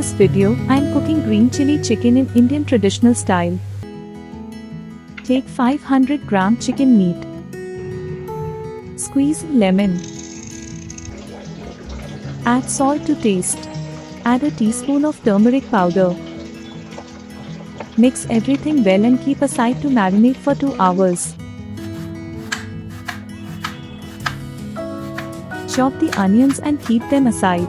this video, I am cooking green chili chicken in Indian traditional style. Take 500 gram chicken meat. Squeeze lemon. Add salt to taste. Add a teaspoon of turmeric powder. Mix everything well and keep aside to marinate for 2 hours. Chop the onions and keep them aside.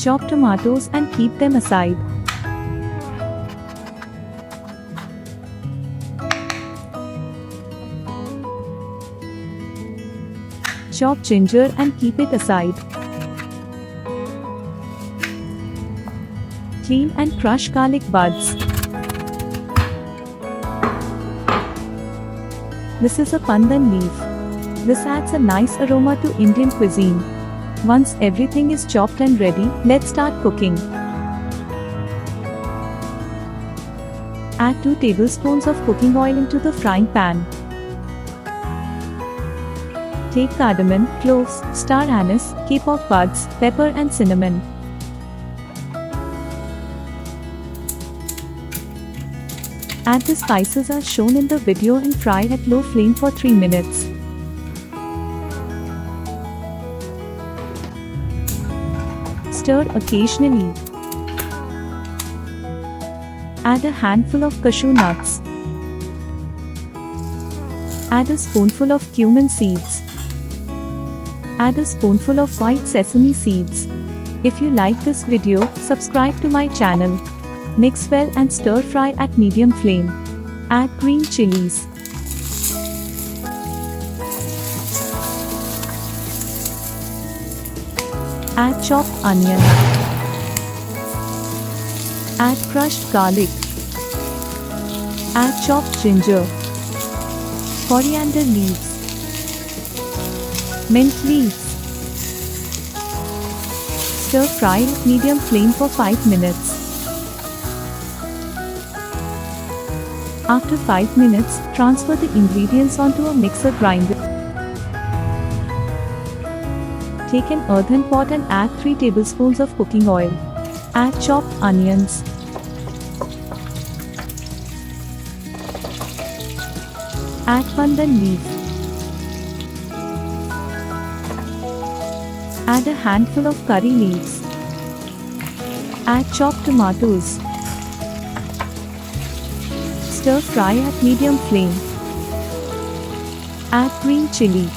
Chop tomatoes and keep them aside. Chop ginger and keep it aside. Clean and crush garlic buds. This is a pandan leaf. This adds a nice aroma to Indian cuisine. Once everything is chopped and ready, let's start cooking. Add 2 tablespoons of cooking oil into the frying pan. Take cardamom, cloves, star anise, kapok buds, pepper and cinnamon. Add the spices as shown in the video and fry at low flame for 3 minutes. Stir occasionally. Add a handful of cashew nuts. Add a spoonful of cumin seeds. Add a spoonful of white sesame seeds. If you like this video, subscribe to my channel. Mix well and stir fry at medium flame. Add green chilies. Add chopped onion. Add crushed garlic. Add chopped ginger. Coriander leaves. Mint leaves. Stir fry at medium flame for 5 minutes. After 5 minutes, transfer the ingredients onto a mixer grinder. Take an earthen pot and add 3 tablespoons of cooking oil. Add chopped onions. Add pandan leaf. Add a handful of curry leaves. Add chopped tomatoes. Stir fry at medium flame. Add green chili.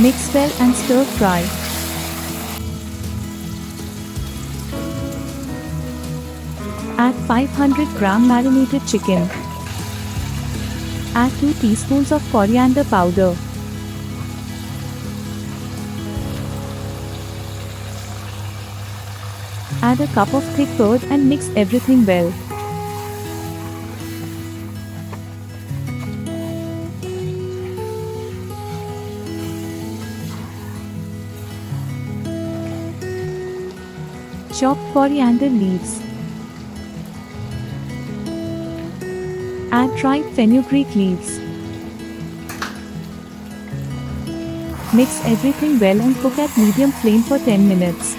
Mix well and stir fry. Add 500 gram marinated chicken. Add 2 teaspoons of coriander powder. Add a cup of thick curd and mix everything well. Chopped coriander leaves. Add dried fenugreek leaves. Mix everything well and cook at medium flame for 10 minutes.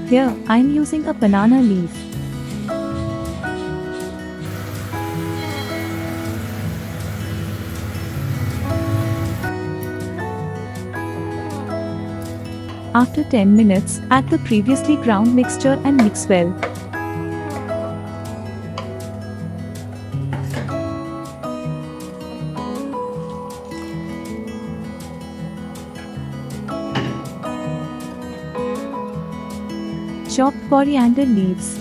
Here, I am using a banana leaf. After 10 minutes, add the previously ground mixture and mix well. Chopped coriander leaves.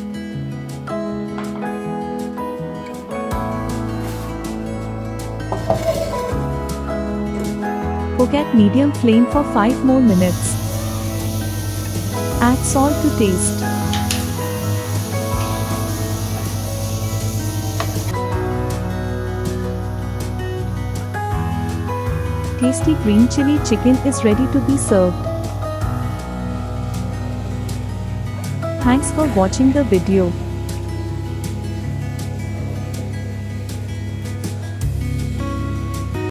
Cook at medium flame for 5 more minutes. Add salt to taste. Tasty green chili chicken is ready to be served. Thanks for watching the video.